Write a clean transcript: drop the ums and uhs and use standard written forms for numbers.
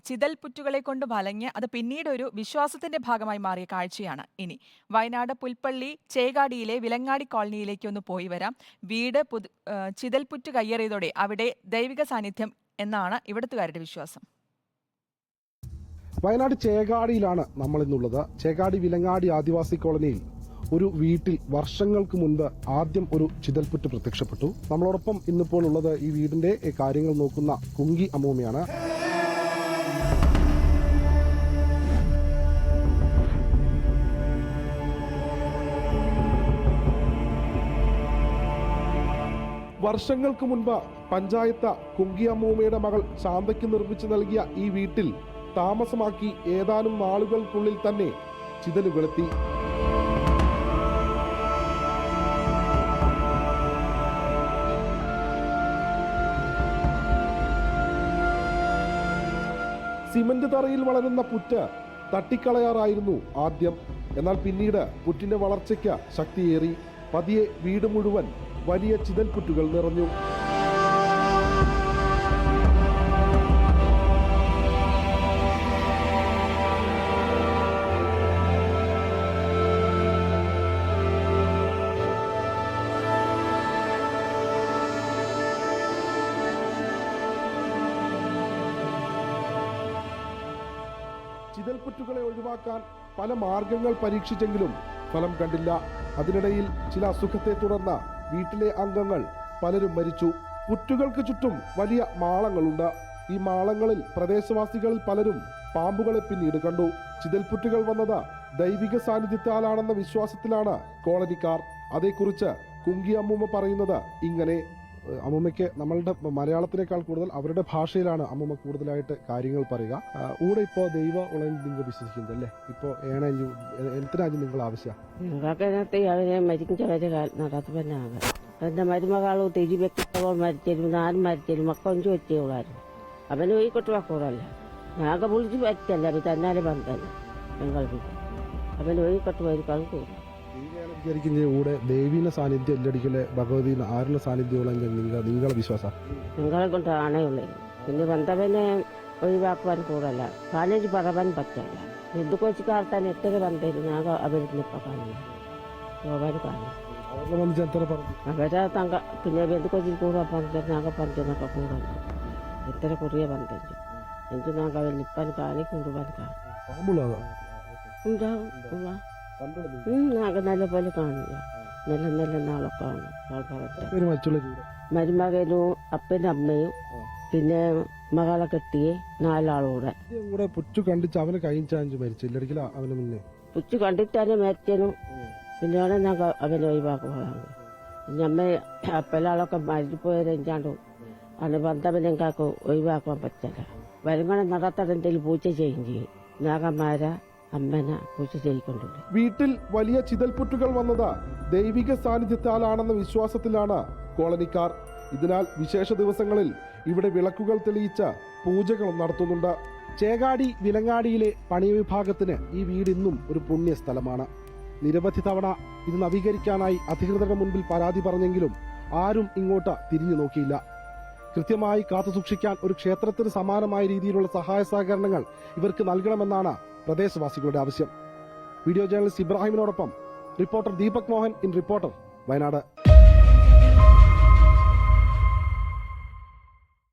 ചിതൽപുറ്റുകളെ കൊണ്ട് വലഞ്ഞ് അത് പിന്നീട് ഒരു വിശ്വാസത്തിന്റെ ഭാഗമായി മാറിയ കാഴ്ചയാണ് ഇനി. വയനാട് പുൽപ്പള്ളി ചേകാടിയിലെ വിലങ്ങാടി കോളനിയിലേക്ക് ഒന്ന് പോയി വരാം. വീട് ചിതൽപുറ്റ് കയ്യേറിയതോടെ അവിടെ ദൈവിക സാന്നിധ്യം എന്നാണ് ഇവിടുത്തുകാരുടെ വിശ്വാസം. വയനാട് ചേകാടിയിലാണ് നമ്മൾ ഇന്നുള്ളത്. ചേകാടി വിലങ്ങാടി ആദിവാസി കോളനിയിൽ ഒരു വീട്ടിൽ വർഷങ്ങൾക്ക് മുൻപ് ആദ്യം ഒരു ചിതൽപുറ്റ് പ്രത്യക്ഷപ്പെട്ടു. നമ്മളോടൊപ്പം ഇന്നിപ്പോൾ ഉള്ളത് ഈ വീടിന്റെ കാര്യങ്ങൾ നോക്കുന്ന കുങ്കി അമ്മൂമ്മയാണ്. വർഷങ്ങൾക്ക് മുൻപ് പഞ്ചായത്ത് കുങ്കി അമ്മൂമ്മയുടെ മകൾ ശാന്തയ്ക്ക് നിർമ്മിച്ചു നൽകിയ ഈ വീട്ടിൽ താമസമാക്കി ഏതാനും നാളുകൾക്കുള്ളിൽ തന്നെ ചിതലുകളെത്തി. സിമന്റ് തറയിൽ വളരുന്ന പുറ്റ് തട്ടിക്കളയാറായിരുന്നു ആദ്യം. എന്നാൽ പിന്നീട് പുറ്റിന്റെ വളർച്ചയ്ക്ക് ശക്തിയേറി. പതിയെ വീട് മുഴുവൻ വലിയ ചിതൽപുറ്റുകൾ നിറഞ്ഞു. ചിതൽപുറ്റുകളെ ഒഴിവാക്കാൻ പല മാർഗങ്ങൾ പരീക്ഷിച്ചെങ്കിലും ഫലം കണ്ടില്ല. അതിനിടയിൽ ചില അസുഖത്തെ തുടർന്ന് വീട്ടിലെ അംഗങ്ങൾ പലരും മരിച്ചു. പുറ്റുകൾക്ക് ചുറ്റും വലിയ മാളങ്ങളുണ്ട്. ഈ മാളങ്ങളിൽ പ്രദേശവാസികളിൽ പലരും പാമ്പുകളെ പിന്നീട് കണ്ടു. ചിതൽപുറ്റുകൾ വന്നത് ദൈവിക സാന്നിധ്യത്താലാണെന്ന വിശ്വാസത്തിലാണ് കോളനിക്കാർ. അതേക്കുറിച്ച് കുങ്കി അമ്മൂമ്മ പറയുന്നത് ഇങ്ങനെ. അമ്മൂമ്മയ്ക്ക് നമ്മളുടെ മലയാളത്തിനേക്കാൾ കൂടുതൽ അവരുടെ ഭാഷയിലാണ് അമ്മൂമ്മ കൂടുതലായിട്ട് കാര്യങ്ങൾ പറയുക. കൂടെ ഇപ്പോ ദൈവ ഉളയിൽ നിങ്ങൾ വിശ്വസിക്കുന്നത് അല്ലേ? ഇപ്പോ എന്തിനാണ് നിങ്ങൾ ആവശ്യം? അവരെ മരിക്കുന്നവരെ നടത്തുവന്നാണ്. എന്റെ മരുമകളും തിരി വ്യക്തിത്വം മരിച്ചരും നാനും മരിച്ചരും മക്കൊഞ്ചു വെച്ചുള്ളായിരുന്നു. അവന് പോയി കൊട്ടുവാക്കൂടല്ല ഞാനൊക്കെ വിളിച്ച് പറ്റല്ല അത് തന്നാലെ പറഞ്ഞല്ല ഞങ്ങൾ അവന് പോയി കൊട്ടുപോയി കൂടും. കൂടെ ദൈവീന സാന്നിധ്യം ഇല്ലടിക്കലെ ഭഗവതി ആരുടെ സാന്നിധ്യമുള്ള നിങ്ങളെ വിശ്വാസം നിങ്ങളെ കൊണ്ടാണേ ഉള്ളത്. പിന്നെ ബന്ധവനെ ഒഴിവാക്കുവാൻ കൂടല്ല കാലേജ് പറവാൻ പറ്റില്ല. ഹിന്ദുക്കോച്ചിക്കാർത്താൻ എത്ര ബന്ധം ഞാൻ അവരിപ്പോ കാണില്ല പോകാൻ കാണില്ല. അവരെ തങ്ക പിന്നെ ബന്ധുക്കൊച്ചിൽ കൂടെ പറഞ്ഞ ഞാങ്ക പറഞ്ഞൊക്കെ കൂടല്ല എത്ര കുറിയ ബന്ധം എനിക്ക് ഞങ്ങൾക്ക് അവർ നിൽപ്പാൻ കാണി കൂടുവാൻ കാണും ഉണ്ടാവും. നല്ല പോലെ കാണില്ല. നല്ല നല്ല നാളൊക്കെ കാണും. മരുമകനും അപ്പനും അമ്മയും പിന്നെ മകളെ കെട്ടിയെ 4 ആളൂടെ പുച്ചു കണ്ടിട്ട് അവനെ കഴിഞ്ഞു മരിച്ചില്ല. അവന് മുന്നേ പുച്ചു കണ്ടിട്ടാണ് മരിച്ചനും പിന്നെയാണ് ഞാൻ അവനെ ഒഴിവാക്കുമ്പോഴാണ്. പിന്നെ അമ്മ അപ്പലാളൊക്കെ മരിച്ചുപോയതെഞ്ചാണ്ടും അത് ബന്ധവനെങ്കാക്ക് ഒഴിവാക്കാൻ പറ്റില്ല. വരുമാനം നടത്തടെന്തെങ്കിലും പൂച്ച ചെയ്യും ഞാകന്മാരെ അമ്മനെ പൂച്ച ചെയ്യിക്കൊണ്ടുണ്ട്. വീട്ടിൽ വലിയ ചിതൽപുറ്റുകൾ വന്നത് ദൈവിക സാന്നിധ്യത്താലാണെന്ന വിശ്വാസത്തിലാണ് കോളനിക്കാർ. ഇതിനാൽ വിശേഷ ദിവസങ്ങളിൽ ഇവിടെ വിളക്കുകൾ തെളിയിച്ച് പൂജകളും നടത്തുന്നുണ്ട്. ചേകാടി വിലങ്ങാടിയിലെ പണി വിഭാഗത്തിന് ഈ വീട് ഇന്നും ഒരു പുണ്യ സ്ഥലമാണ്. നിരവധി തവണ ഇത് നവീകരിക്കാനായി അധികൃതരുടെ മുൻപിൽ പരാതി പറഞ്ഞെങ്കിലും ആരും ഇങ്ങോട്ട് തിരിഞ്ഞു നോക്കിയില്ല. കൃത്യമായി കാത്തുസൂക്ഷിക്കാൻ ഒരു ക്ഷേത്രത്തിന് സമാനമായ രീതിയിലുള്ള സഹായ സഹകരണങ്ങൾ ഇവർക്ക് നൽകണമെന്നാണ് പ്രദേശവാസികളുടെ ആവശ്യം. വീഡിയോ ജേർണലിസ്റ്റ് ഇബ്രാഹിമിനോടൊപ്പം reporter Deepak Mohan in reporter Wayanad.